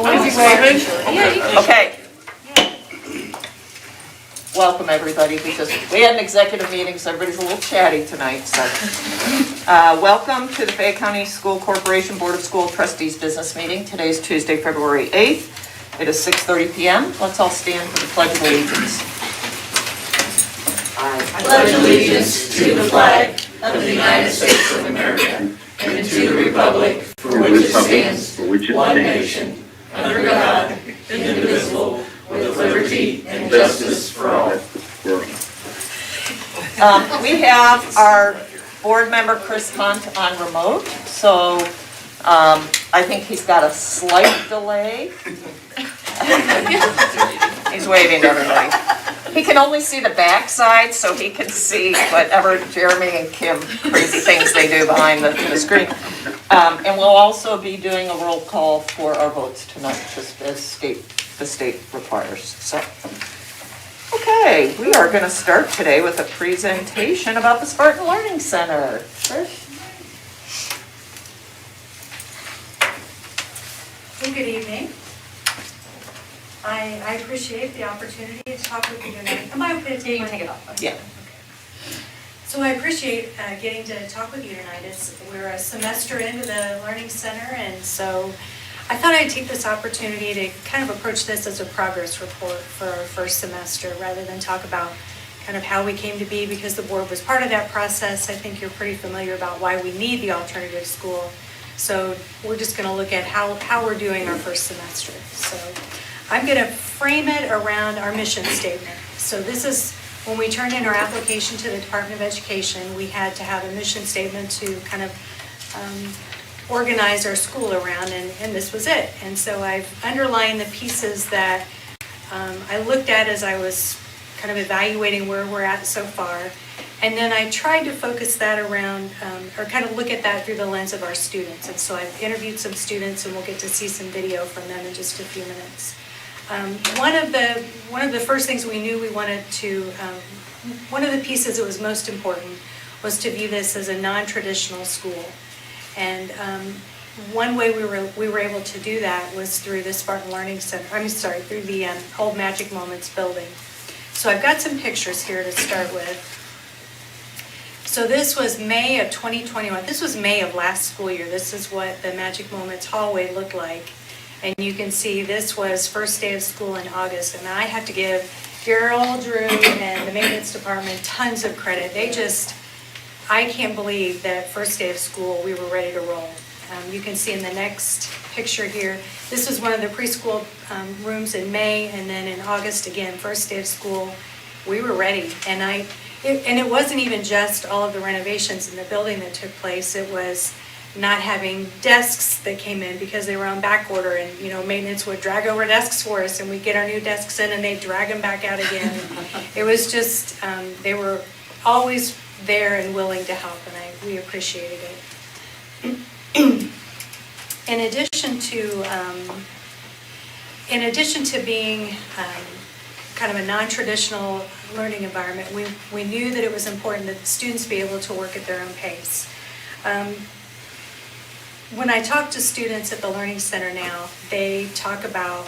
Okay. Welcome, everybody. We had an executive meeting, so everybody's a little chatty tonight. So, welcome to the Fayette County School Corporation Board of School Trustees business meeting. Today is Tuesday, February 8th. It is 6:30 p.m. Let's all stand for the Pledge of Allegiance. I pledge allegiance to the flag of the United States of America and to the republic for which it stands, one nation, under God, indivisible, with liberty and justice for all. We have our board member Chris Hunt on remote, so I think he's got a slight delay. He's waving to everybody. He can only see the backside, so he can see whatever Jeremy and Kim crazy things they do behind the screen. And we'll also be doing a roll call for our votes tonight, just as the state requires. So, okay, we are going to start today with a presentation about the Spartan Learning Center. Trish? Well, good evening. I appreciate the opportunity to talk with you tonight. Am I okay to take it off? Yeah. Okay. So I appreciate getting to talk with you tonight. We're a semester into the Learning Center, and so I thought I'd take this opportunity to kind of approach this as a progress report for our first semester rather than talk about kind of how we came to be, because the board was part of that process. I think you're pretty familiar about why we need the alternative school. So we're just going to look at how we're doing our first semester. So I'm going to frame it around our mission statement. So this is when we turned in our application to the Department of Education, we had to have a mission statement to kind of organize our school around, and this was it. And so I've underlined the pieces that I looked at as I was kind of evaluating where we're at so far. And then I tried to focus that around, or kind of look at that through the lens of our students. And so I've interviewed some students, and we'll get to see some video from them in just a few minutes. One of the first things we knew we wanted to, one of the pieces that was most important was to view this as a non-traditional school. And one way we were able to do that was through the Spartan Learning Center, through the old Magic Moments building. So I've got some pictures here to start with. So this was May of 2021. This was May of last school year. This is what the Magic Moments hallway looked like. And you can see this was first day of school in August. And I have to give Gerald, Drew, and the maintenance department tons of credit. I can't believe that first day of school we were ready to roll. You can see in the next picture here, this was one of the preschool rooms in May, and then in August again, first day of school, we were ready. And it wasn't even just all of the renovations in the building that took place. It was not having desks that came in because they were on back order, and maintenance would drag over desks for us, and we'd get our new desks in and they'd drag them back out again. It was just, they were always there and willing to help, and we appreciated it. In addition to being kind of a non-traditional learning environment, we knew that it was important that the students be able to work at their own pace. When I talk to students at the Learning Center now, they talk about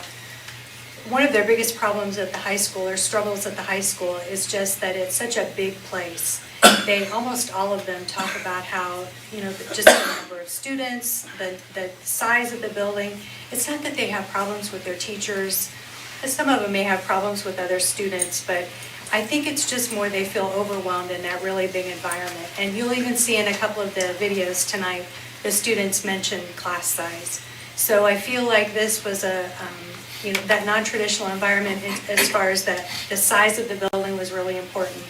one of their biggest problems at the high school, or struggles at the high school, is just that it's such a big place. Almost all of them talk about how, just the number of students, the size of the building. It's not that they have problems with their teachers. Some of them may have problems with other students, but I think it's just more they feel overwhelmed in that really big environment. And you'll even see in a couple of the videos tonight, the students mentioned class size. So I feel like this was that non-traditional environment as far as the size of the building was really important.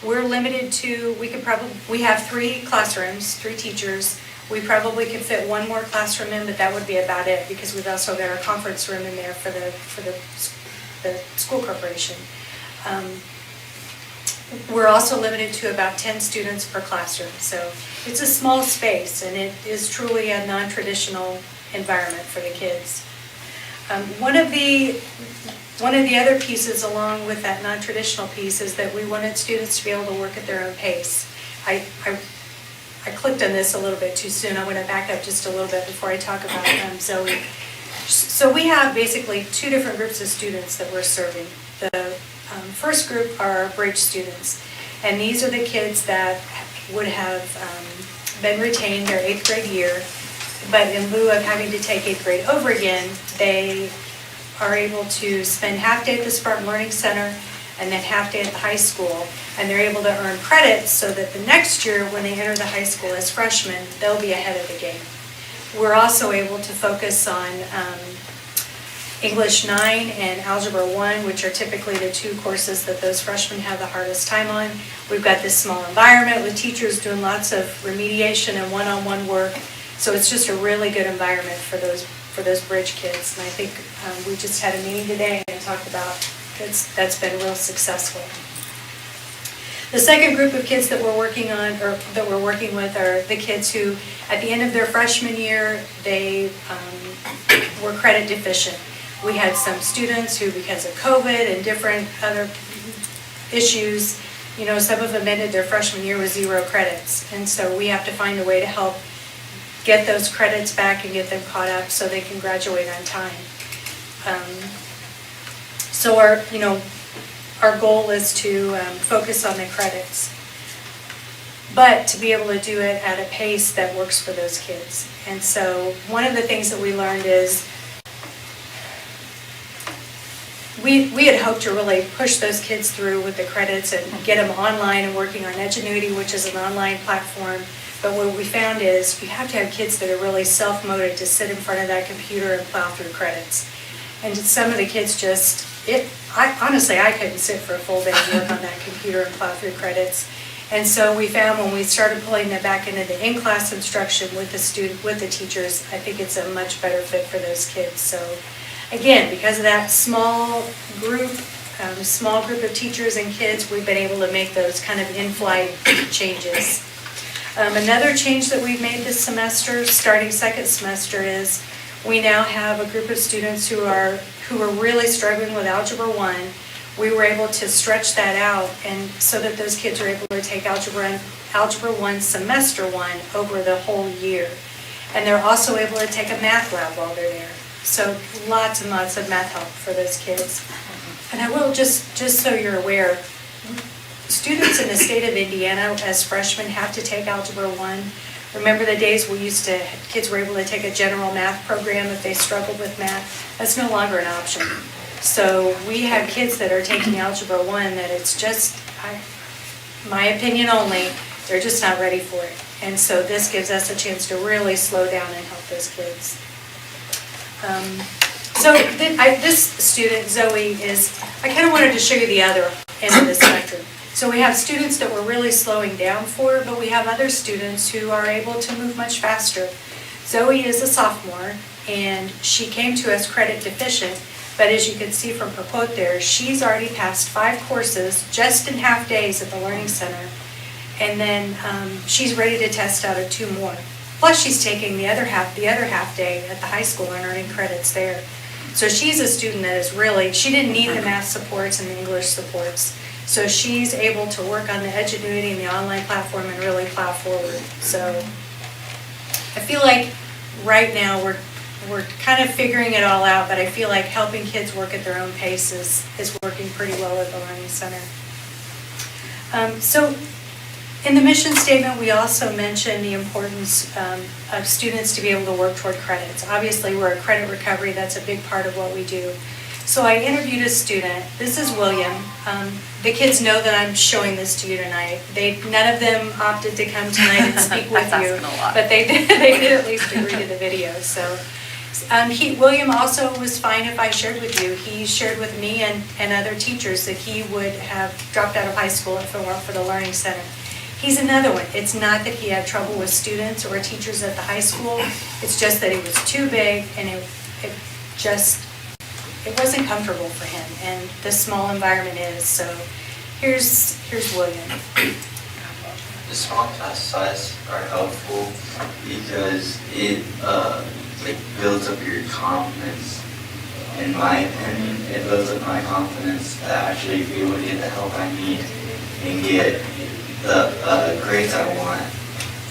We're limited to, we have 3 classrooms, 3 teachers. We probably could fit 1 more classroom in, but that would be about it, because we've also got our conference room in there for the school corporation. We're also limited to about 10 students per classroom. So it's a small space, and it is truly a non-traditional environment for the kids. One of the other pieces along with that non-traditional piece is that we wanted students to be able to work at their own pace. I clicked on this a little bit too soon. I want to back up just a little bit before I talk about Zoe. So we have basically two different groups of students that we're serving. The first group are our bridge students, and these are the kids that would have been retained their 8th grade year, but in lieu of having to take 8th grade over again, they are able to spend half day at the Spartan Learning Center and then half day at the high school, and they're able to earn credits so that the next year when they enter the high school as freshmen, they'll be ahead of the game. We're also able to focus on English 9 and Algebra 1, which are typically the two courses that those freshmen have the hardest time on. We've got this small environment with teachers doing lots of remediation and one-on-one work, so it's just a really good environment for those bridge kids. And I think we just had a meeting today and talked about that's been real successful. The second group of kids that we're working on, or that we're working with, are the kids who, at the end of their freshman year, they were credit deficient. We had some students who, because of COVID and different other issues, some of them ended their freshman year with 0 credits. And so we have to find a way to help get those credits back and get them caught up so they can graduate on time. So our goal is to focus on the credits, but to be able to do it at a pace that works for those kids. And so one of the things that we learned is we had hoped to really push those kids through with the credits and get them online and working on Edgenuity, which is an online platform. But what we found is you have to have kids that are really self-motivated to sit in front of that computer and plow through credits. And some of the kids honestly, I couldn't sit for a full day and work on that computer and plow through credits. And so we found when we started pulling that back into the in-class instruction with the teachers, I think it's a much better fit for those kids. So again, because of that small group of teachers and kids, we've been able to make those kind of in-flight changes. Another change that we've made this semester, starting second semester, is we now have a group of students who are really struggling with Algebra 1. We were able to stretch that out, and so that those kids are able to take Algebra 1 semester 1 over the whole year. And they're also able to take a math lab while they're there. So lots and lots of math help for those kids. And I will, just so you're aware, students in the state of Indiana as freshmen have to take Algebra 1. Remember the days kids were able to take a general math program if they struggled with math? That's no longer an option. So we have kids that are taking Algebra 1 that it's just, my opinion only, they're just not ready for it. And so this gives us a chance to really slow down and help those kids. This student, Zoe, I kind of wanted to show you the other end of the spectrum. So we have students that we're really slowing down for, but we have other students who are able to move much faster. Zoe is a sophomore, and she came to us credit deficient, but as you can see from her quote there, she's already passed 5 courses just in half days at the Learning Center, and then she's ready to test out of 2 more. Plus she's taking the other half day at the high school and earning credits there. So she's a student that is really, she didn't need the math supports and the English supports. So she's able to work on the Edgenuity and the online platform and really plow forward. So I feel like right now we're kind of figuring it all out, but I feel like helping kids work at their own pace is working pretty well at the Learning Center. So in the mission statement, we also mentioned the importance of students to be able to work toward credits. Obviously, we're a credit recovery. That's a big part of what we do. So I interviewed a student. This is William. The kids know that I'm showing this to you tonight. None of them opted to come tonight and speak with you, but they did at least agree to the video. So William also was fine if I shared with you. He shared with me and other teachers that he would have dropped out of high school if it weren't for the Learning Center. He's another one. It's not that he had trouble with students or teachers at the high school. It's just that it was too big and it wasn't comfortable for him, and the small environment is. So here's William. The small class size are helpful because it builds up your confidence. In my opinion, it builds up my confidence to actually be able to get the help I need and get the grades I want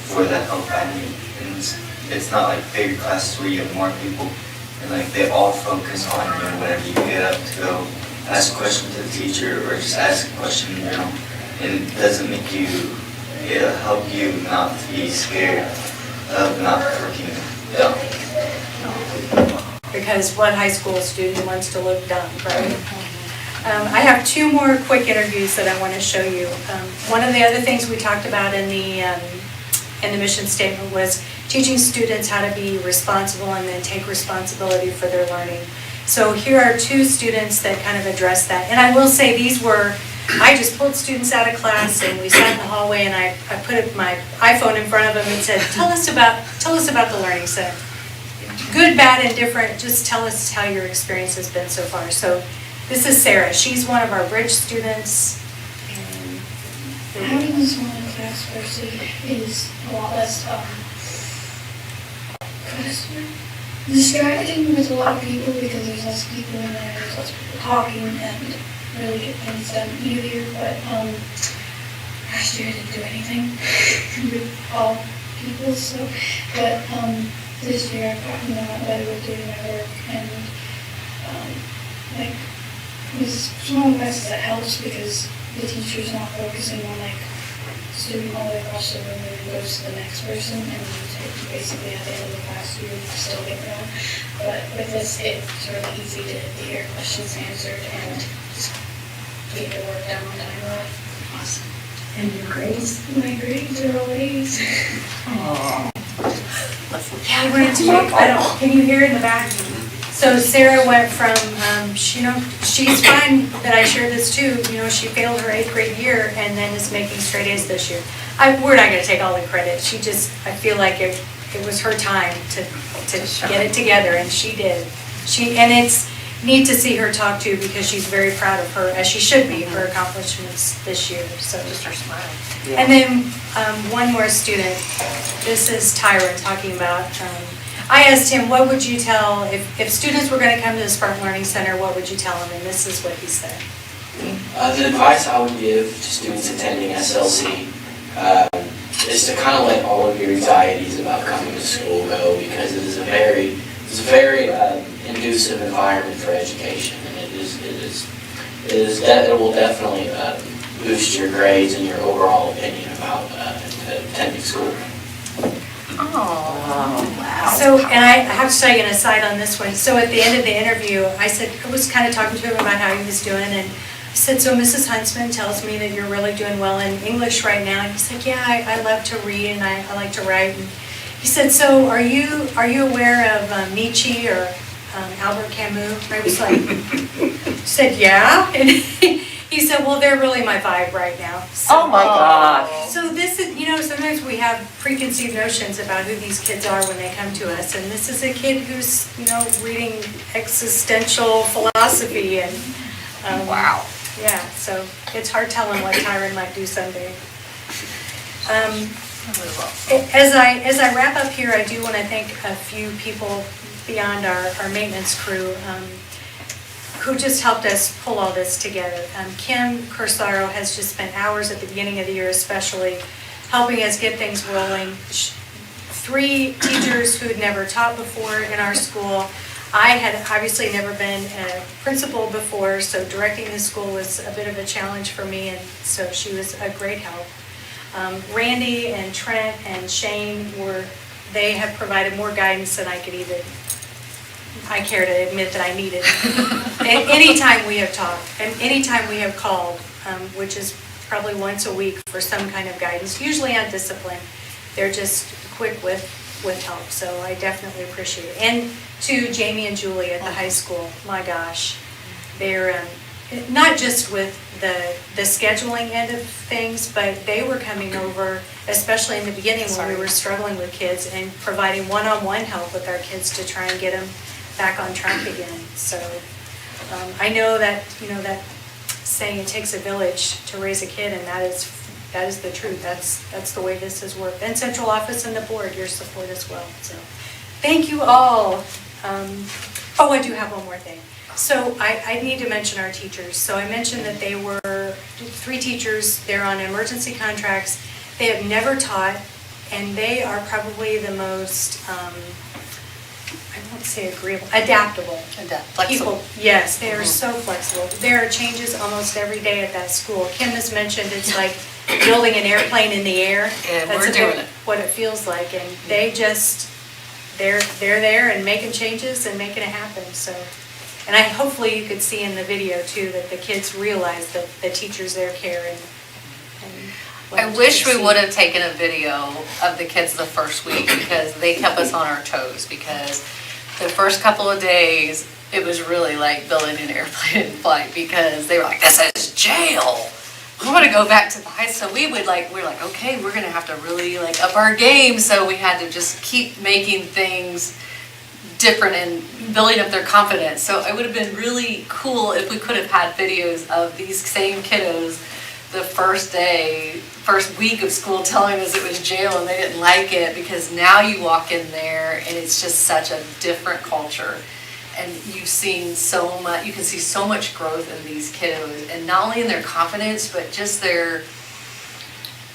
for the help I need. And it's not like bigger classes where you have more people and like they all focus on you whenever you get up to go ask a question to the teacher or just ask a question, and it doesn't make you, it'll help you not to be scared of not looking dumb. Because what high school student wants to look dumb, right? I have two more quick interviews that I want to show you. One of the other things we talked about in the mission statement was teaching students how to be responsible and then take responsibility for their learning. So here are two students that kind of address that. And I will say I just pulled students out of class and we sat in the hallway and I put my iPhone in front of them and said, tell us about the Learning Center. Good, bad, and different, just tell us how your experience has been so far. So this is Sarah. She's one of our bridge students. Having a small class person is a lot less distracting with a lot of people because there's less people in there, there's less people talking, and really get things done easier. But last year I didn't do anything with all people, but this year I've gotten a lot better with doing my work, and with small classes that helps because the teacher's not focusing on student all the way across the room and then goes to the next person, and basically at the end of the class you still get going. But with this, it's really easy to hear questions answered and just get your work done on time. Really. Awesome. And your grades? My grades are all A's. Can you hear in the back? So Sarah went from, she's fine that I shared this too, she failed her 8th grade year and then is making straight A's this year. We're not gonna take all the credit, I feel like it was her time to get it together, and she did. And it's neat to see her talk too, because she's very proud of her, as she should be, her accomplishments this year, so. Just her smile. And then one more student, this is Tyra talking about, I asked him, what would you tell, if students were going to come to the Spartan Learning Center, what would you tell them? And this is what he said. The advice I would give to students attending SLC is to kind of let all of your anxieties about coming to school go, because it is a very conducive environment for education, and it will definitely boost your grades and your overall opinion about attending school. Oh, wow. So, and I have to tell you an aside on this one. So at the end of the interview, I was kind of talking to him about how he was doing, and I said, so Mrs. Huntsman tells me that you're really doing well in English right now. And he said, yeah, I love to read and I like to write. And he said, so are you aware of Nietzsche or Albert Camus? And I was like, said, yeah. And he said, well, they're really my vibe right now. So, Oh my God. So this is, sometimes we have preconceived notions about who these kids are when they come to us. And this is a kid who's, reading existential philosophy and, Wow. Yeah, so it's hard telling what Tyron might do someday. As I wrap up here, I do want to thank a few people beyond our maintenance crew who just helped us pull all this together. Kim Corsaro has just spent hours at the beginning of the year especially helping us get things rolling. 3 teachers who had never taught before in our school. I had obviously never been a principal before, so directing the school was a bit of a challenge for me, and so she was a great help. Randy and Trent and Shane they have provided more guidance than I care to admit that I needed. And anytime we have talked, and anytime we have called, which is probably once a week for some kind of guidance, usually on discipline, they're just quick with help, so I definitely appreciate it. And to Jamie and Julie at the high school, my gosh, they're not just with the scheduling end of things, but they were coming over, especially in the beginning when we were struggling with kids, and providing one-on-one help with our kids to try and get them back on track again. So I know that, that saying it takes a village to raise a kid, and that is the truth. That's the way this has worked. And central office and the board, your support as well. So thank you all. I do have one more thing. So I need to mention our teachers. So I mentioned that they were 3 teachers. They're on emergency contracts. They have never taught, and they are probably the most, I don't want to say agreeable, adaptable. People, yes, they are so flexible. There are changes almost every day at that school. Kim has mentioned it's like building an airplane in the air. And That's we're doing it. what it feels like, and they just, they're there and making changes and making it happen, so. And hopefully you could see in the video too, that the kids realize that the teachers there care and. I wish we would have taken a video of the kids the first week because they kept us on our toes, because the first couple of days, it was really like building an airplane in flight, because they were like, this is jail. We want to go back to the high school. So we're like, okay, we're going to have to really like up our game. So we had to just keep making things different and building up their confidence. So it would have been really cool if we could have had videos of these same kiddos the first week of school telling us it was jail and they didn't like it, because now you walk in there and it's just such a different culture. And you've seen so much, you can see so much growth in these kiddos, and not only in their confidence, but just their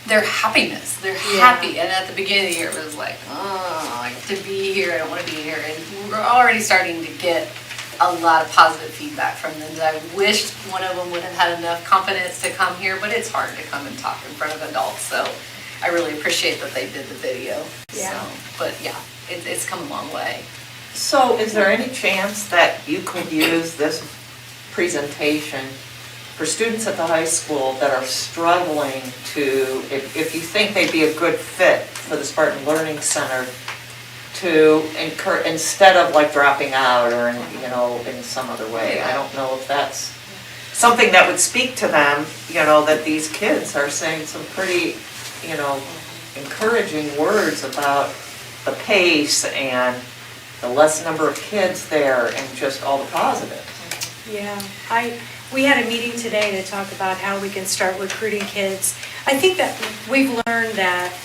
happiness. They're happy. And at the beginning of the year, it was like, oh, I have to be here, I don't want to be here. And we're already starting to get a lot of positive feedback from them. I wished one of them would have had enough confidence to come here, but it's hard to come and talk in front of adults. So I really appreciate that they did the video. Yeah. So, but yeah, it's come a long way. So is there any chance that you could use this presentation for students at the high school that are struggling to, if you think they'd be a good fit for the Spartan Learning Center, to encourage, instead of like dropping out or in some other way? I don't know if that's something that would speak to them, that these kids are saying some pretty, encouraging words about the pace and the less number of kids there and just all the positives. Yeah, we had a meeting today to talk about how we can start recruiting kids. I think that we've learned that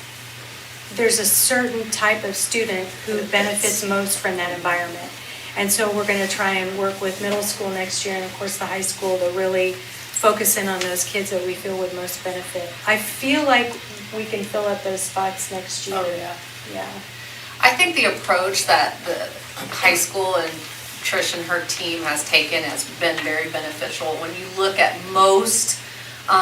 there's a certain type of student who benefits most from that environment. And so we're going to try and work with middle school next year and of course the high school to really focus in on those kids that we feel would most benefit. I feel like we can fill up those spots next year. Oh, yeah. Yeah. I think the approach that the high school and Trish and her team has taken has been very beneficial. When you look at most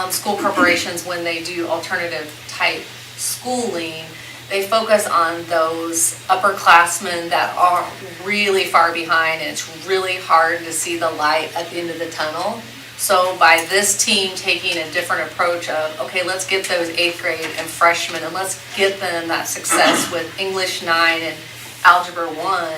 school corporations, when they do alternative type schooling, they focus on those upperclassmen that are really far behind, and it's really hard to see the light at the end of the tunnel. So by this team taking a different approach of, okay, let's get those 8th grade and freshmen and let's get them that success with English 9 and Algebra 1,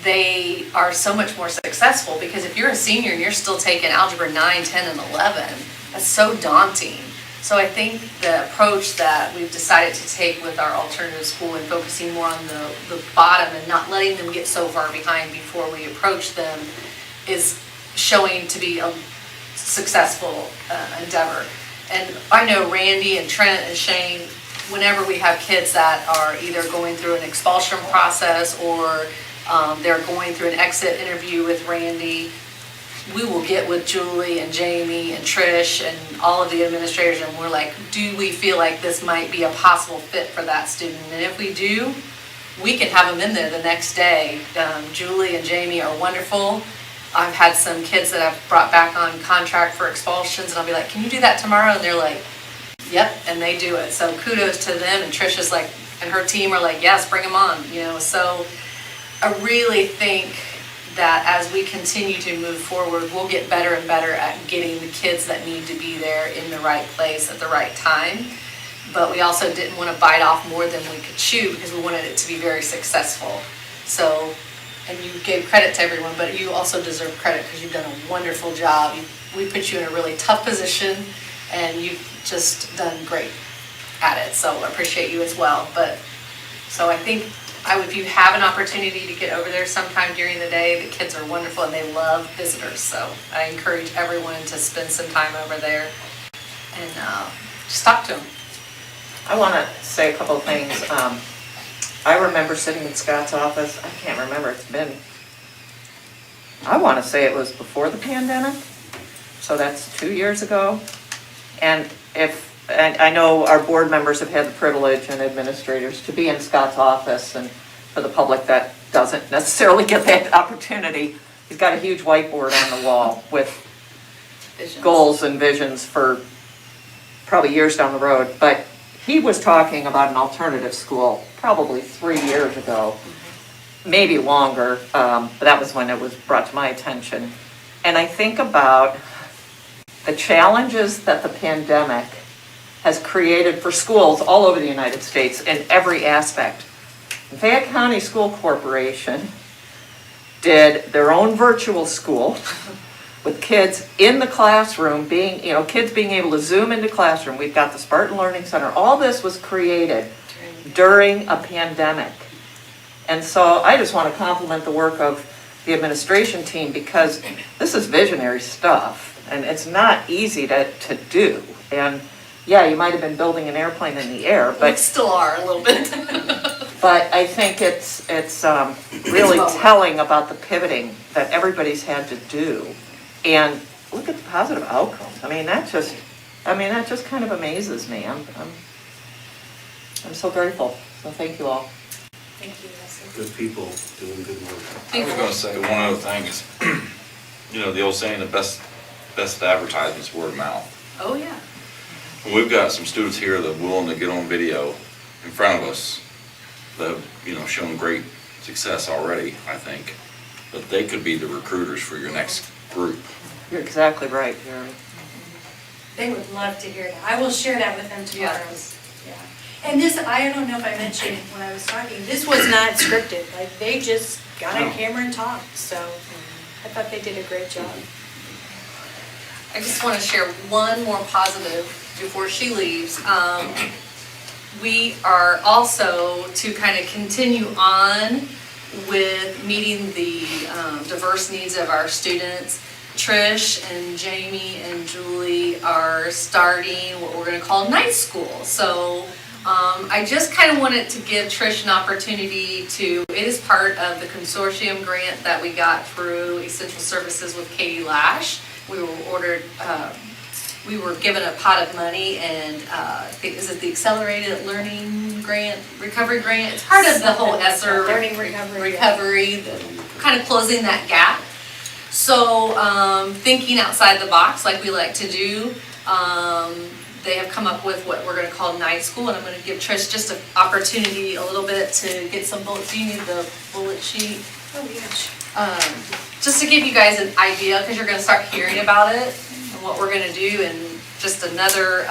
they are so much more successful, because if you're a senior and you're still taking Algebra 9, 10, and 11, that's so daunting. So I think the approach that we've decided to take with our alternative school and focusing more on the bottom and not letting them get so far behind before we approach them is showing to be a successful endeavor. And I know Randy and Trent and Shane, whenever we have kids that are either going through an expulsion process or they're going through an exit interview with Randy, we will get with Julie and Jamie and Trish and all of the administrators, and we're like, do we feel like this might be a possible fit for that student? And if we do, we can have them in there the next day. Julie and Jamie are wonderful. I've had some kids that I've brought back on contract for expulsions, and I'll be like, can you do that tomorrow? And they're like, yep, and they do it. So kudos to them, and Trisha's like, and her team are like, yes, bring them on, So I really think that as we continue to move forward, we'll get better and better at getting the kids that need to be there in the right place at the right time. But we also didn't want to bite off more than we could chew, because we wanted it to be very successful. So, and you gave credit to everyone, but you also deserve credit because you've done a wonderful job. We put you in a really tough position, and you've just done great at it. So I appreciate you as well. But so I think if you have an opportunity to get over there sometime during the day, the kids are wonderful and they love visitors. So I encourage everyone to spend some time over there and just talk to them. I want to say a couple of things. I remember sitting in Scott's office. I can't remember. I want to say it was before the pandemic. So that's 2 years ago. And I know our board members have had the privilege, and administrators, to be in Scott's office, and for the public that doesn't necessarily get that opportunity. He's got a huge whiteboard on the wall with goals and visions for probably years down the road. But he was talking about an alternative school probably 3 years ago, maybe longer, but that was when it was brought to my attention. And I think about the challenges that the pandemic has created for schools all over the United States in every aspect. Fayette County School Corporation did their own virtual school with kids in the classroom being, kids being able to Zoom into classroom. We've got the Spartan Learning Center. All this was created during a pandemic. And so I just want to compliment the work of the administration team because this is visionary stuff and it's not easy to do. And yeah, you might have been building an airplane in the air, We but still are a little bit. I think it's really telling about the pivoting that everybody's had to do. And look at the positive outcomes. I mean, that just kind of amazes me. I'm so grateful. So thank you all. Thank you, Leslie. Good people doing good work. I was gonna say one other thing is, the old saying, the best advertisement is word of mouth. Oh, yeah. We've got some students here that are willing to get on video in front of us that have, shown great success already, I think. But they could be the recruiters for your next group. You're exactly right, Jeremy. They would love to hear that. I will share that with them tomorrow. Yes. Yeah. And this, I don't know if I mentioned when I was talking, this was not scripted. Like, they just got on camera and talked. So I thought they did a great job. I just want to share one more positive before she leaves. We are also to kind of continue on with meeting the diverse needs of our students. Trish and Jamie and Julie are starting what we're going to call night school. So I just kind of wanted to give Trish an opportunity to, it is part of the consortium grant that we got through Essential Services with Katie Lash. We were given a pot of money and is it the Accelerated Learning Grant, Recovery Grant? It's part of the whole ESSER Learning recovery. Kind of closing that gap. So thinking outside the box like we like to do, they have come up with what we're going to call night school, and I'm going to give Trish just an opportunity a little bit to get some bullets. Do you need the bullet sheet? Oh, gosh. Just to give you guys an idea, because you're going to start hearing about it and what we're going to do, and just another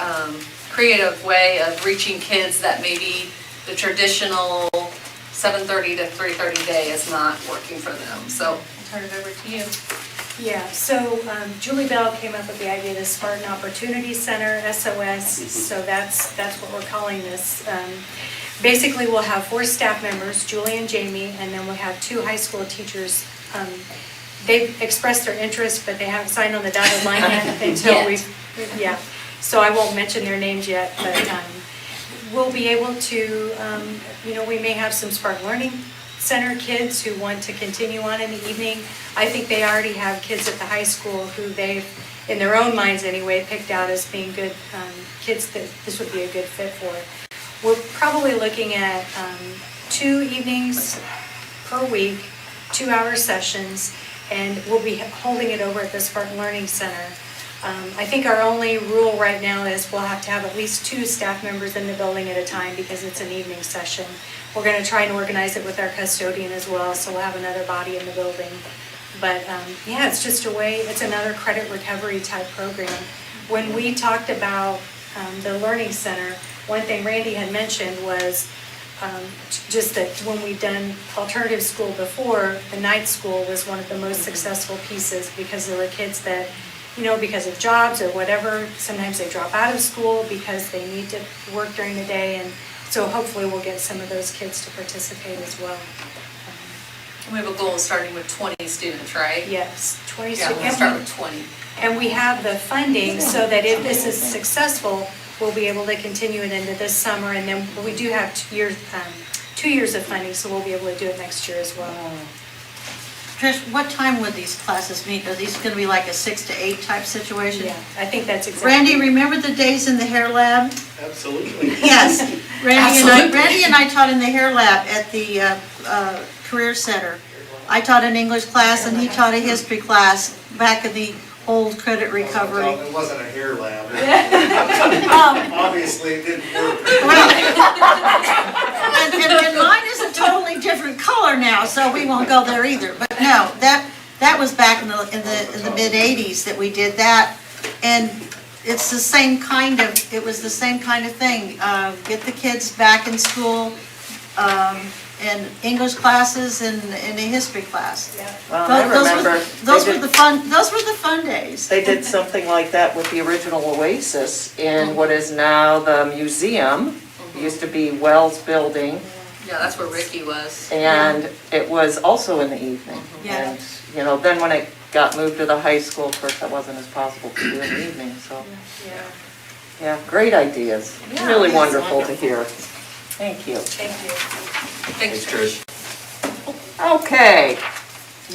creative way of reaching kids that maybe the traditional 7:30 to 3:30 day is not working for them. So I'll turn it over to you. Yeah, so Julie Bell came up with the idea of the Spartan Opportunity Center, SOS, so that's what we're calling this. Basically, we'll have 4 staff members, Julie and Jamie, and then we'll have 2 high school teachers. They've expressed their interest, but they haven't signed on the dotted line yet until yeah. So I won't mention their names yet, but we'll be able to, we may have some Spartan Learning Center kids who want to continue on in the evening. I think they already have kids at the high school who they've, in their own minds anyway, picked out as being good kids that this would be a good fit for. We're probably looking at 2 evenings per week, 2-hour sessions, and we'll be holding it over at the Spartan Learning Center. I think our only rule right now is we'll have to have at least 2 staff members in the building at a time because it's an evening session. We're going to try and organize it with our custodian as well, so we'll have another body in the building. But yeah, it's just a way, it's another credit recovery type program. When we talked about the Learning Center, one thing Randy had mentioned was just that when we've done alternative school before, the night school was one of the most successful pieces because there were kids that, because of jobs or whatever, sometimes they drop out of school because they need to work during the day, and so hopefully we'll get some of those kids to participate as well. We have a goal of starting with 20 students, right? Yes, 20 Yeah, we'll students. start with 20. And we have the funding so that if this is successful, we'll be able to continue it into this summer, and then we do have 2 years of funding, so we'll be able to do it next year as well. Trish, what time would these classes meet? Are these going to be like a 6 to 8 type situation? Yeah, I think that's exactly. Randy, remember the days in the hair lab? Absolutely. Yes. Randy and I taught in the hair lab at the Career Center. I taught an English class and he taught a history class back in the old credit recovery. It wasn't a hair lab. Obviously, it didn't work. And mine is a totally different color now, so we won't go there either. But no, that was back in the mid-'80s that we did that. And it's the same kind of, it was the same kind of thing. Get the kids back in school, and English classes and a history class. Well, I remember. Those were the fun days. They did something like that with the original Oasis in what is now the museum. It used to be Wells Building, Yeah, that's where Ricky was. and it was also in the evening. Yeah. And, you know, then when it got moved to the high school, of course, that wasn't as possible to do in the evening, so. Yeah, great ideas. Yeah, Really that's wonderful to wonderful. hear. Thank you. Thanks, Trish. Okay,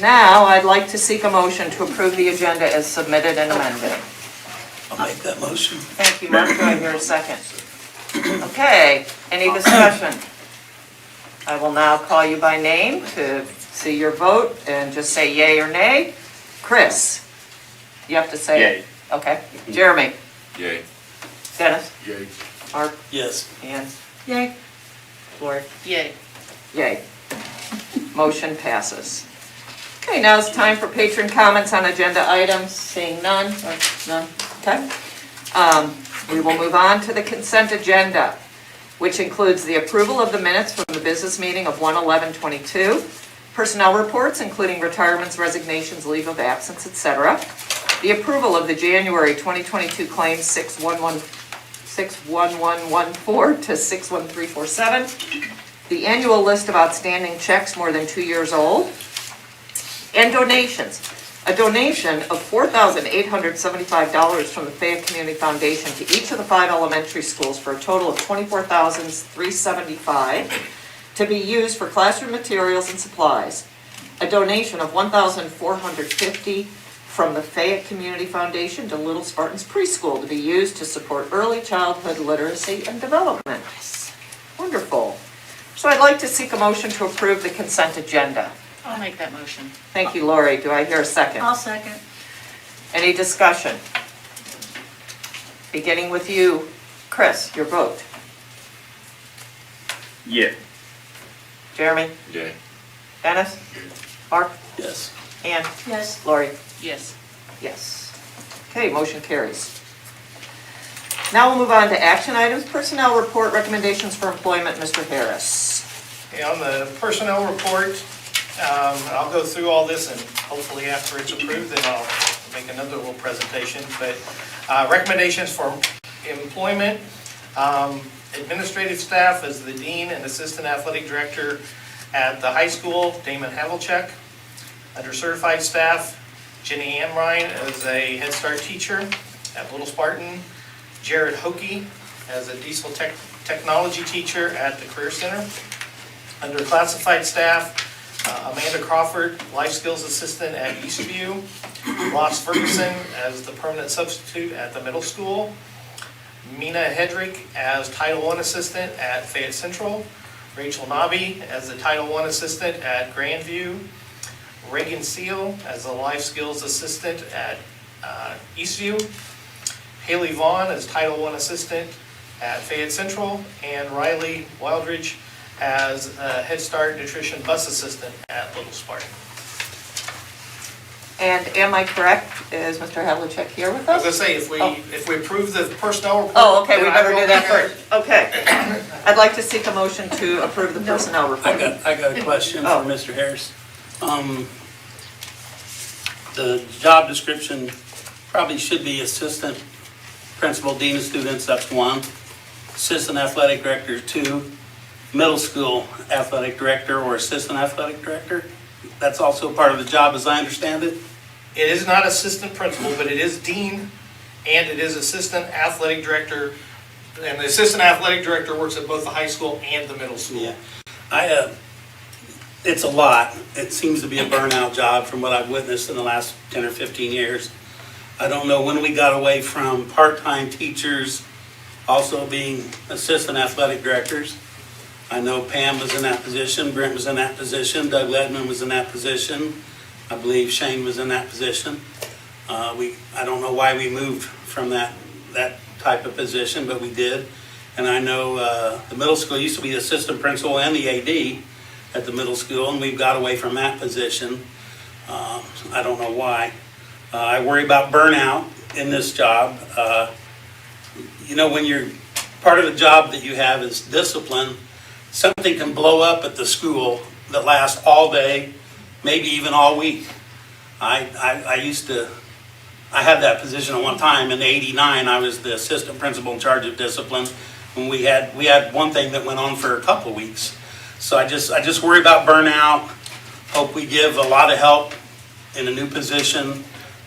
now I'd like to seek a motion to approve the agenda as submitted and amended. I'll make that motion. Thank you, Mark. Do I hear a second? Okay, any discussion? I will now call you by name to see your vote and just say yay or nay. Chris, you have to say it. Okay. Jeremy, Yay. Dennis, Yay. Mark, Yes. Ann, Yay. Lori. Yay. Yay. Motion passes. Okay, now it's time for patron comments on agenda items. Seeing none, okay. We will move on to the consent agenda, which includes the approval of the minutes from the business meeting of 1/11/22, personnel reports, including retirements, resignations, leave of absence, etc., the approval of the January 2022 claims 61114 to 61347, the annual list of outstanding checks more than 2 years old, and donations. A donation of $4,875 from the Fayette Community Foundation to each of the 5 elementary schools for a total of $24,375 to be used for classroom materials and supplies. A donation of $1,450 from the Fayette Community Foundation to Little Spartan's preschool to be used to support early childhood literacy and development. Wonderful. So I'd like to seek a motion to approve the consent agenda. I'll make that motion. Thank you, Lori. Do I hear a second? I'll second. Any discussion? Beginning with you, Chris, your vote. Yeah. Jeremy? Yay. Dennis? Mark? Yes. Ann? Yes. Lori? Yes. Yes. Okay, motion carries. Now we'll move on to action items, personnel report, recommendations for employment, Mr. Harris. Okay, on the personnel report, I'll go through all this and hopefully after it's approved, then I'll make another little presentation. But recommendations for employment, administrative staff as the dean and assistant athletic director at the high school, Damon Havlicek. Under certified staff, Jenny Ann Ryan as a Head Start teacher at Little Spartan. Jared Hokie as a diesel technology teacher at the Career Center. Under classified staff, Amanda Crawford, life skills assistant at Eastview. Ross Ferguson as the permanent substitute at the middle school. Mina Hedrick as Title I assistant at Fayette Central. Rachel Nobby as the Title I assistant at Grandview. Reagan Seal as a life skills assistant at Eastview. Haley Vaughn as Title I assistant at Fayette Central, and Riley Wildridge as a Head Start nutrition bus assistant at Little Spartan. And am I correct, is Mr. Havlicek here with I was us? gonna say, if we approve the personnel report. Oh, okay, we then I better will do that make a- first. Okay. I'd like to seek a motion to approve the personnel report. I got a question for Oh. Mr. Harris. The job description probably should be assistant principal, dean of students, that's 1. Assistant athletic director, 2. Middle school athletic director or assistant athletic director. That's also part of the job as I understand it. It is not assistant principal, but it is dean, and it is assistant athletic director. And the assistant athletic director works at both the high school and the middle school. Yeah. It's a lot. It seems to be a burnout job from what I've witnessed in the last 10 or 15 years. I don't know when we got away from part-time teachers also being assistant athletic directors. I know Pam was in that position, Brent was in that position, Doug Ledman was in that position. I believe Shane was in that position. I don't know why we moved from that type of position, but we did. And I know the middle school used to be the assistant principal and the AD at the middle school, and we've got away from that position. I don't know why. I worry about burnout in this job. When you're, part of the job that you have is discipline, something can blow up at the school that lasts all day, maybe even all week. I had that position at one time in '89. I was the assistant principal in charge of discipline, and we had one thing that went on for a couple of weeks. So I just worry about burnout. Hope we give a lot of help in a new position.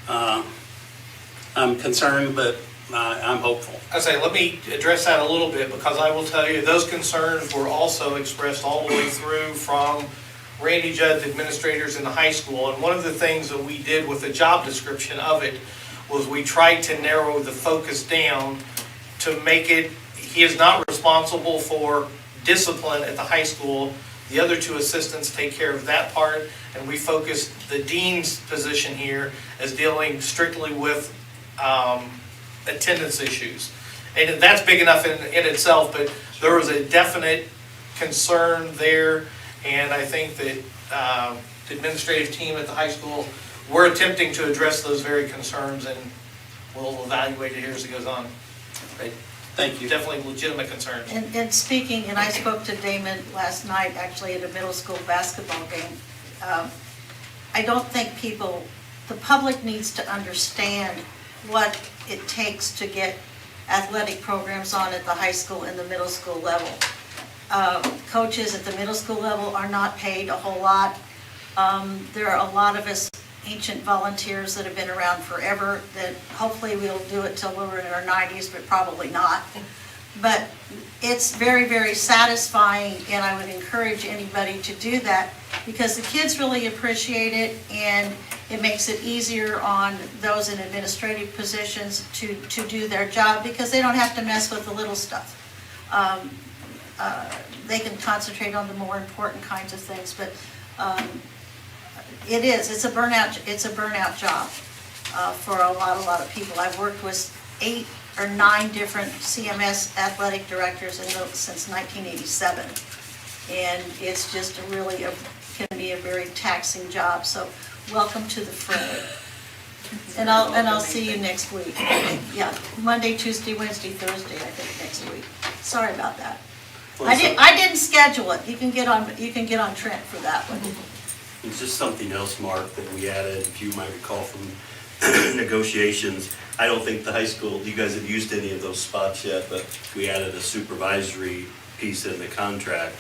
I'm concerned, but I'm hopeful. I say, let me address that a little bit, because I will tell you, those concerns were also expressed all the way through from Randy Judd, the administrators in the high school. And one of the things that we did with the job description of it was we tried to narrow the focus down to make it, he is not responsible for discipline at the high school. The other two assistants take care of that part, and we focused the dean's position here as dealing strictly with attendance issues. And that's big enough in itself, but there was a definite concern there, and I think that the administrative team at the high school, we're attempting to address those very concerns, and we'll evaluate it here as it goes on. Great. Thank you. Definitely legitimate concerns. And speaking, and I spoke to Damon last night, actually at a middle school basketball game. I don't think the public needs to understand what it takes to get athletic programs on at the high school and the middle school level. Coaches at the middle school level are not paid a whole lot. There are a lot of us ancient volunteers that have been around forever that hopefully we'll do it till we're in our 90s, but probably not. But it's very, very satisfying, and I would encourage anybody to do that because the kids really appreciate it, and it makes it easier on those in administrative positions to do their job because they don't have to mess with the little stuff. They can concentrate on the more important kinds of things, but it's a burnout job for a lot of people. I've worked with 8 or 9 different CMS athletic directors since 1987, and it's just can be a very taxing job. So welcome to the fray. And I'll see you next week. Yeah, Monday, Tuesday, Wednesday, Thursday, I think next week. Sorry about that. I didn't schedule it. You can get on Trent for that one. It's just something else, Mark, that we added, if you might recall from negotiations. I don't think the high school, you guys have used any of those spots yet, but we added a supervisory piece in the contract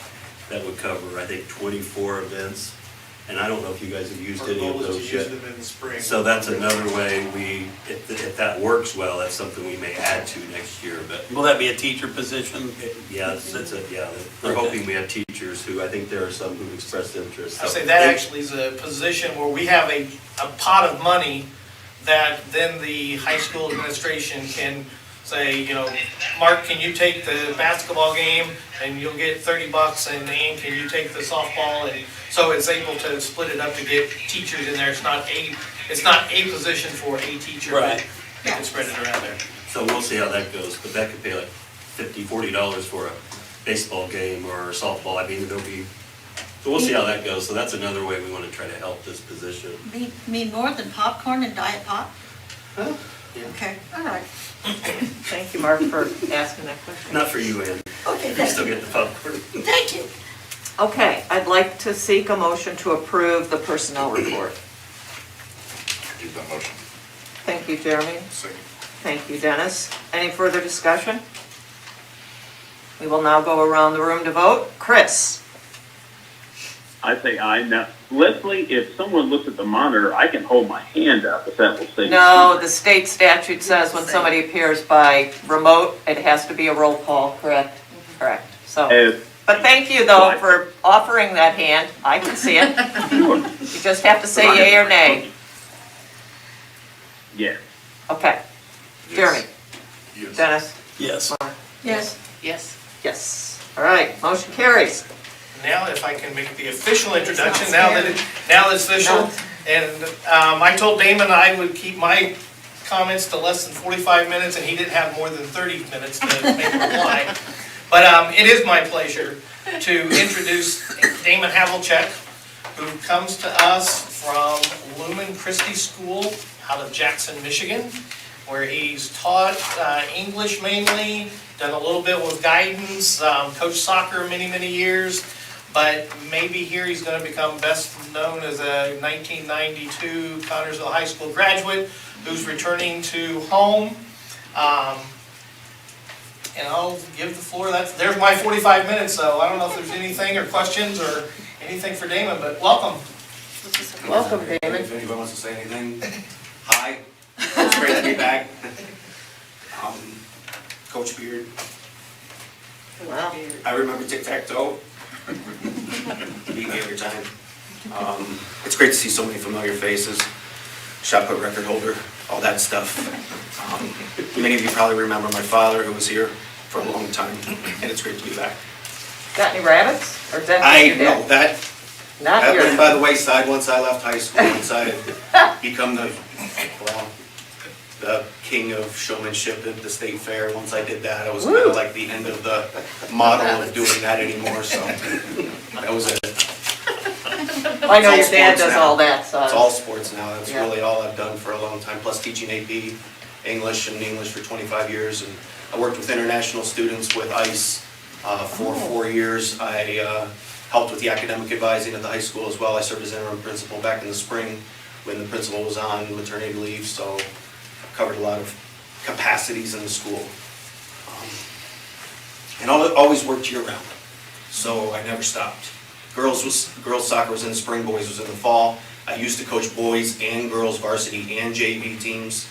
that would cover, I think, 24 events. And I don't know if you guys have used any of those yet. Use them in the spring. So that's another way if that works well, that's something we may add to next year, but. Will that be a teacher position? Yeah, we're hoping we have teachers who, I think there are some who've expressed interest. I say that actually is a position where we have a pot of money that then the high school administration can say, Mark, can you take the basketball game and you'll get $30, and Ann, can you take the softball? And so it's able to split it up to get teachers in there. It's not a position for a teacher. Right. They can spread it around there. So we'll see how that goes, but that could pay like $50, $40 for a baseball game or softball. I mean, so we'll see how that goes. So that's another way we want to try to help this position. Mean more than popcorn and Diet Pop? Huh? Yeah. Okay, all right. Thank you, Mark, for asking that question. Not for you, Ann. Okay, You thank still you. get the popcorn. Thank you. Okay, I'd like to seek a motion to approve the personnel report. Do that motion. Thank you, Jeremy. Second. Thank you, Dennis. Any further discussion? We will now go around the room to vote. Chris? I say aye. Now, Leslie, if someone looks at the monitor, I can hold my hand up if that will say. No, the state statute says when somebody appears by remote, it has to be a roll call, correct? Correct. So, but thank you though for offering that hand. I can see it. Sure. You just have to say yay or nay. Yes. Okay. Jeremy? Yes. Dennis? Yes. Yes. Yes. Yes. All right, motion carries. Now, if I can make the official introduction, now that it's official. And I told Damon I would keep my comments to less than 45 minutes, and he didn't have more than 30 minutes to make a reply. But it is my pleasure to introduce Damon Havlicek, who comes to us from Lumen Christi School out of Jackson, Michigan, where he's taught English mainly, done a little bit with guidance, coached soccer many, many years. But maybe here he's going to become best known as a 1992 Connersville High School graduate who's returning to home. And I'll give the floor, there's my 45 minutes, so I don't know if there's anything or questions or anything for Damon, but welcome. Welcome, Damon. If anybody wants to say anything, hi, it's great to be back. Coach Beard, Wow. I remember tic-tac-toe, beat me every time. It's great to see so many familiar faces, shot put record holder, all that stuff. Many of you probably remember my father who was here for a long time, and it's great to be back. Got any rabbits? Or is that I your dad? know that Not went yours. by the wayside once I left high school, once I had become the king of showmanship at the state fair. Once I did that, I was kind Woo. of like the end of the model of doing that anymore, so that was it. I know your It's all dad sports does now. all that, so. It's all sports now, that's Yeah. really all I've done for a long time, plus teaching AP English for 25 years. And I worked with international students with ICE for 4 years. I helped with the academic advising at the high school as well. I served as interim principal back in the spring when the principal was on maternity leave, so covered a lot of capacities in the school. And always worked year-round, so I never stopped. Girls soccer was in the spring, boys was in the fall. I used to coach boys and girls varsity and JV teams,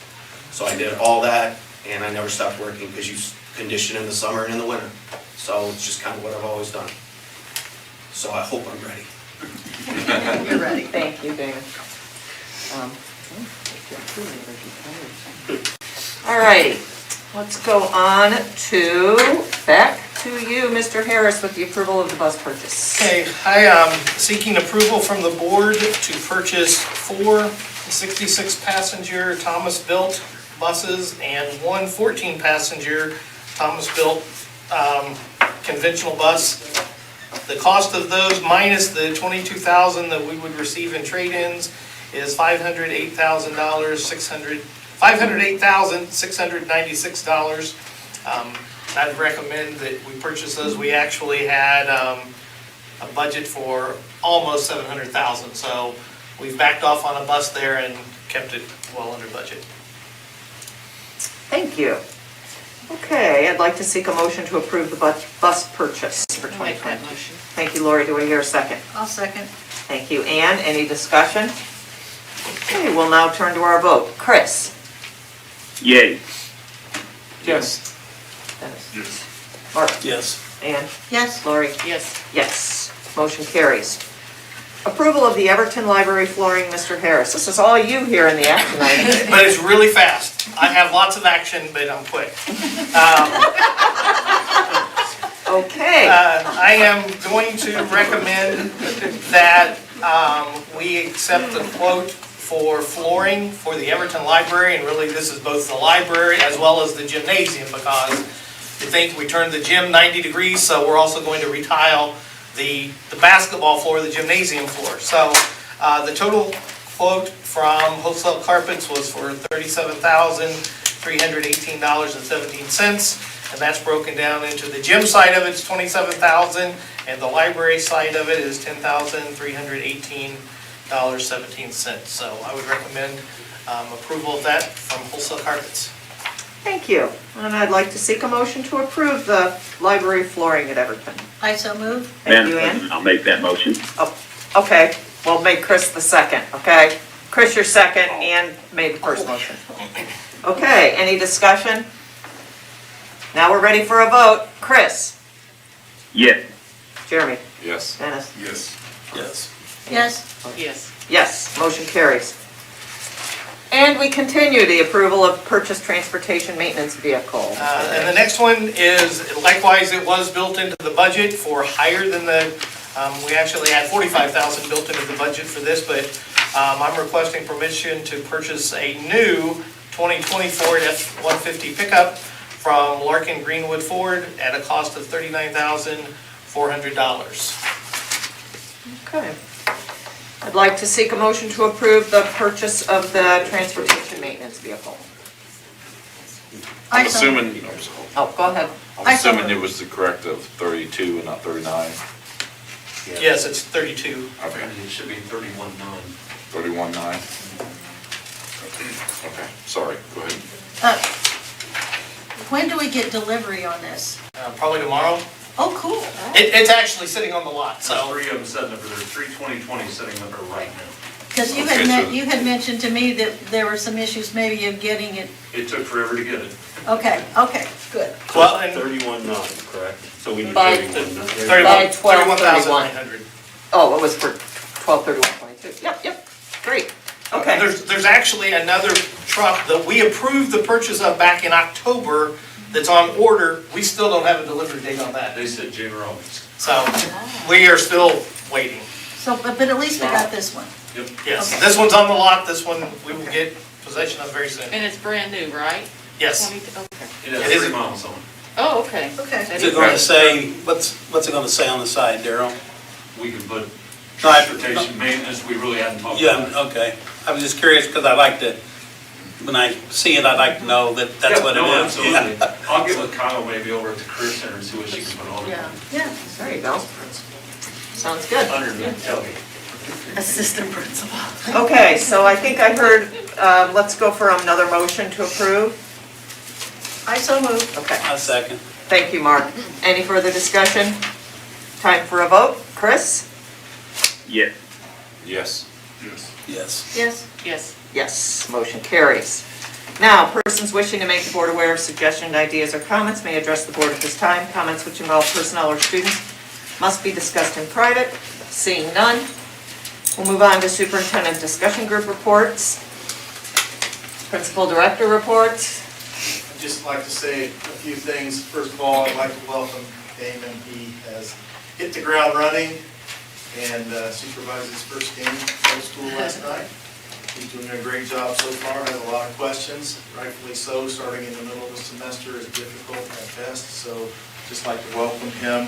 so I did all that, and I never stopped working because you condition in the summer and in the winter. So it's just kind of what I've always done. So I hope I'm ready. You're ready. Thank you, Damon. All righty, let's go on back to you, Mr. Harris, with the approval of the bus purchase. Okay, I am seeking approval from the board to purchase 4 66-passenger Thomas-built buses and 1 14-passenger Thomas-built conventional bus. The cost of those minus the $22,000 that we would receive in trade-ins is $508,696. I'd recommend that we purchase those. We actually had a budget for almost $700,000, so we've backed off on a bus there and kept it well under budget. Thank you. Okay, I'd like to seek a motion to approve the bus purchase for 2020. Thank you, Lori. Do I hear a second? I'll second. Thank you, Ann. Any discussion? Okay, we'll now turn to our vote. Chris? Yay. Yes. Dennis? Mark? Yes. Ann? Yes. Lori? Yes. Yes. Motion carries. Approval of the Everton Library flooring, Mr. Harris. This is all you here in the action item. But it's really fast. I have lots of action, but I'm quick. Okay. I am going to recommend that we accept the quote for flooring for the Everton Library, and really this is both the library as well as the gymnasium, because you think we turned the gym 90 degrees, so we're also going to retile the basketball floor, the gymnasium floor. So the total quote from Wholesale Carpets was for $37,318.17, and that's broken down into the gym side of it's $27,000, and the library side of it is $10,318.17. So I would recommend approval of that from Wholesale Carpets. Thank you. And I'd like to seek a motion to approve the library flooring at Everton. I so move. Thank Madam you, Ann. President, I'll make that motion. Oh, okay, we'll make Chris the second, okay? Chris, your second, Ann made the first motion. Okay, any discussion? Now we're ready for a vote. Chris? Yes. Jeremy? Yes. Dennis? Yes. Yes. Yes. Yes. Yes, motion carries. And we continue the approval of purchase transportation maintenance vehicle. And the next one is, likewise, it was built into the budget for higher than we actually had 45,000 built into the budget for this, but I'm requesting permission to purchase a new 2020 Ford F-150 pickup from Larkin Greenwood Ford at a cost of $39,400. Okay. I'd like to seek a motion to approve the purchase of the transportation maintenance vehicle. I'm I so- assuming, Oh, go ahead. I'm I so assuming moved. it was the correct of 32 and not 39. Yes, it's 32. Okay, It should be 31.9. 31.9. Okay, sorry, go ahead. When do we get delivery on this? Probably tomorrow. Oh, cool. It's actually sitting on the lot, So so. 3 of them sitting up there, 3 2020 sitting up there right now. Because you Okay, had, so- you had mentioned to me that there were some issues maybe of getting it. It took forever to get it. Okay, good. Well, and 31.9, correct? So we need By- 31.9. By 12/31. 31,900. Oh, it was for 12/31/22. Yep, great. Okay. There's actually another truck that we approved the purchase of back in October that's on order. We still don't have a delivery date on that. They said January, August. So we are still waiting. So, but at least we got this one. Yes, Okay. this one's on the lot. This one we will get possession of very soon. And it's brand new, right? Yes. Okay. It It has is- 3 miles on it. Oh, okay. Okay. Is it gonna say, what's it gonna say on the side, Daryl? We can put No, I- transportation maintenance, we really hadn't talked Yeah, about it. okay. I was just curious, because I like to, when I see it, I'd like to know that that's Yeah, what it no, is. absolutely. Yeah. I'll get with Kyle maybe over at the career center and see what she can put on it. Yeah. Yeah, There you go. Sounds good. Under the Kelly. assistant principal. Okay, so I think I heard, let's go for another motion to approve. I so moved. Okay, A second. thank you, Mark. Any further discussion? Time for a vote. Chris? Yes. Yes. Yes. Yes. Yes, motion carries. Now, persons wishing to make the board aware of suggestions, ideas, or comments may address the board at this time. Comments which involve personnel or students must be discussed in private. Seeing none, we'll move on to superintendent discussion group reports. Principal director reports. I'd just like to say a few things. First of all, I'd like to welcome Damon. He has hit the ground running and supervised his first game of middle school last night. He's doing a great job so far, has a lot of questions, rightfully so. Starting in the middle of the semester is difficult at best, so just like to welcome him.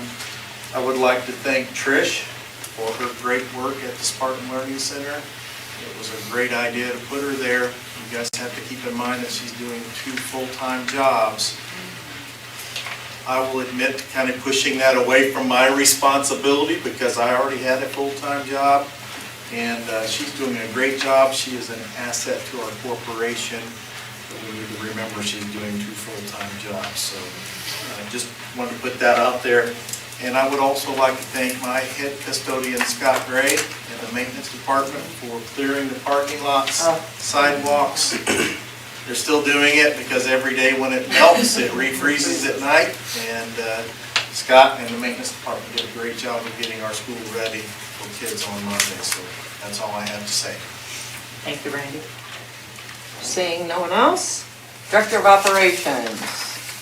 I would like to thank Trish for her great work at the Spartan Learning Center. It was a great idea to put her there. You guys have to keep in mind that she's doing 2 full-time jobs. I will admit to kind of pushing that away from my responsibility because I already had a full-time job. And she's doing a great job. She is an asset to our corporation. But we need to remember she's doing 2 full-time jobs. So just wanted to put that out there. And I would also like to thank my head custodian, Scott Gray, and the maintenance department for clearing the parking lots, sidewalks. They're still doing it because every day when it melts, it refreezes at night. And Scott and the maintenance department did a great job of getting our school ready for kids on Monday. So that's all I have to say. Thank you, Randy. Seeing no one else, director of operations.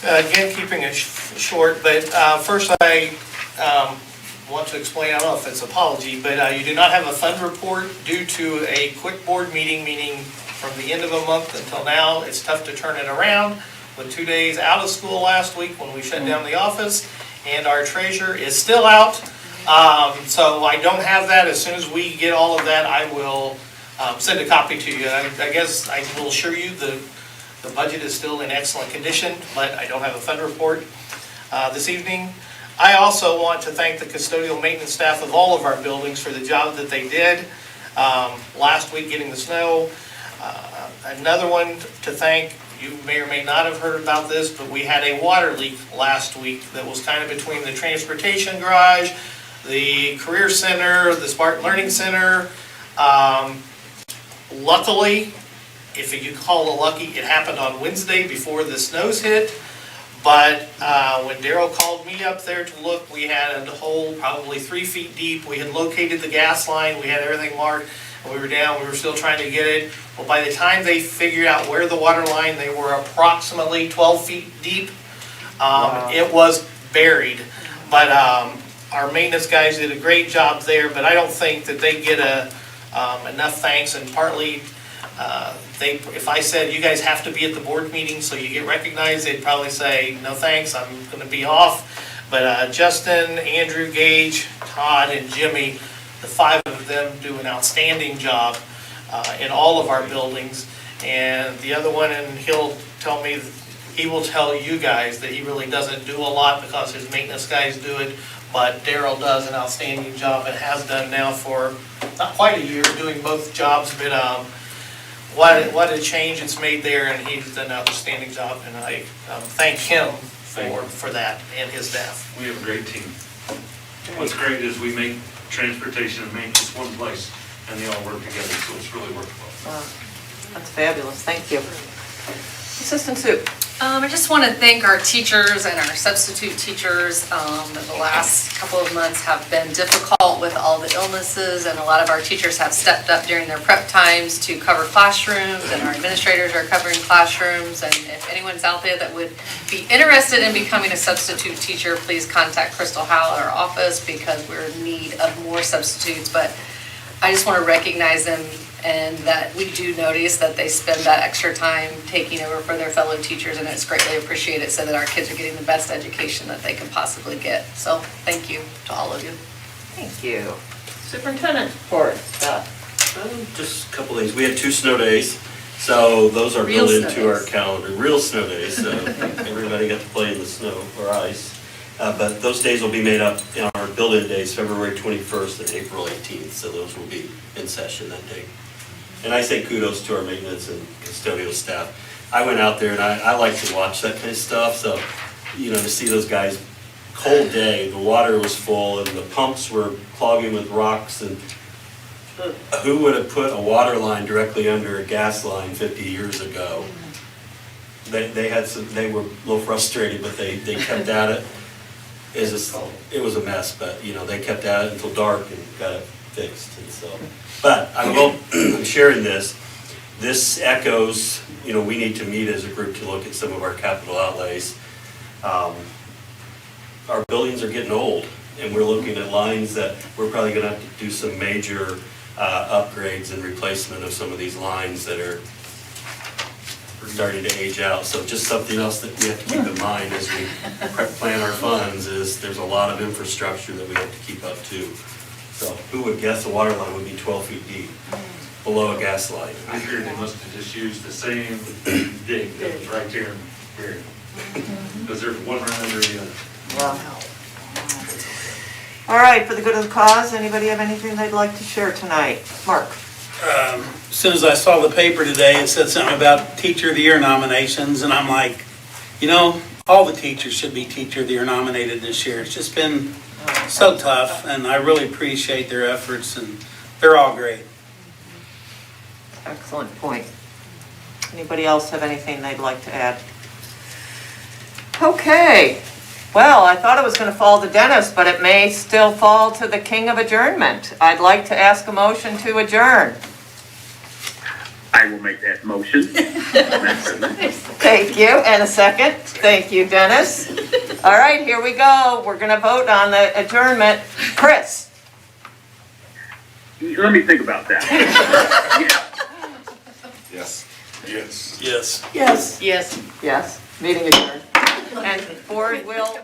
Again, keeping it short, but first I want to explain, I don't know if it's apology, but you do not have a fund report due to a quick board meeting, meaning from the end of a month until now. It's tough to turn it around with 2 days out of school last week when we shut down the office, and our treasurer is still out. So I don't have that. As soon as we get all of that, I will send a copy to you. I guess I will assure you the budget is still in excellent condition, but I don't have a fund report this evening. I also want to thank the custodial maintenance staff of all of our buildings for the job that they did last week getting the snow. Another one to thank, you may or may not have heard about this, but we had a water leak last week that was kind of between the transportation garage, the career center, the Spartan Learning Center. Luckily, if you call it lucky, it happened on Wednesday before the snows hit. But when Daryl called me up there to look, we had a hole probably 3 feet deep. We had located the gas line, we had everything marked. We were down, we were still trying to get it. Well, by the time they figured out where the water line, they were approximately 12 feet deep. It was buried, but our maintenance guys did a great job there, but I don't think that they get enough thanks, and partly, if I said, you guys have to be at the board meeting so you get recognized, they'd probably say, no thanks, I'm gonna be off. But Justin, Andrew, Gage, Todd, and Jimmy, the 5 of them do an outstanding job in all of our buildings. And the other one, and he'll tell me, he will tell you guys that he really doesn't do a lot because his maintenance guys do it, but Daryl does an outstanding job and has done now for not quite a year, doing both jobs, but what a change it's made there, and he's done an outstanding job, and I thank him for that and his staff. We have a great team. What's great is we make transportation and maintenance one place, and they all work together, so it's really worthwhile. Wow, that's fabulous, thank you. Assistant Sue. I just want to thank our teachers and our substitute teachers. The last couple of months have been difficult with all the illnesses, and a lot of our teachers have stepped up during their prep times to cover classrooms, and our administrators are covering classrooms. And if anyone's out there that would be interested in becoming a substitute teacher, please contact Crystal Howell at our office, because we're in need of more substitutes. But I just want to recognize them, and that we do notice that they spend that extra time taking over for their fellow teachers, and it's greatly appreciated, so that our kids are getting the best education that they can possibly get. So thank you to all of you. Thank you. Superintendent report, Scott. Just a couple days. We had 2 snow days, so those are Real built snow into our days. calendar. Real snow days, so everybody got to play in the snow or ice. But those days will be made up in our build-in days, February 21st and April 18th, so those will be in session that day. And I say kudos to our maintenance and custodial staff. I went out there and I like to watch that kind of stuff, so, to see those guys, cold day, the water was full and the pumps were clogging with rocks, and who would have put a water line directly under a gas line 50 years ago? They were a little frustrated, but they kept at it. It was a mess, but, they kept at it until dark and got it fixed, and so. But I'm sharing this. This echoes, we need to meet as a group to look at some of our capital outlays. Our buildings are getting old, and we're looking at lines that we're probably gonna have to do some major upgrades and replacement of some of these lines that are starting to age out. So just something else that we have to keep in mind as we plan our funds is there's a lot of infrastructure that we have to keep up too. So who would guess a water line would be 12 feet deep below a gas line? I figured they must have just used the same dig that was right there here. Because there's one right under the other. Wow. All right, for the good of the cause, anybody have anything they'd like to share tonight? Mark? As soon as I saw the paper today, it said something about Teacher of the Year nominations, and I'm like, all the teachers should be Teacher of the Year nominated this year. It's just been so tough, and I really appreciate their efforts, and they're all great. Excellent point. Anybody else have anything they'd like to add? Okay. Well, I thought it was going to fall to Dennis, but it may still fall to the king of adjournment. I'd like to ask a motion to adjourn. I will make that motion. Thank you. And a second. Thank you, Dennis. All right, here we go. We're going to vote on the adjournment. Chris? Let me think about that. Yes. Yes. Yes. Yes. Yes. Meeting adjourned. And board will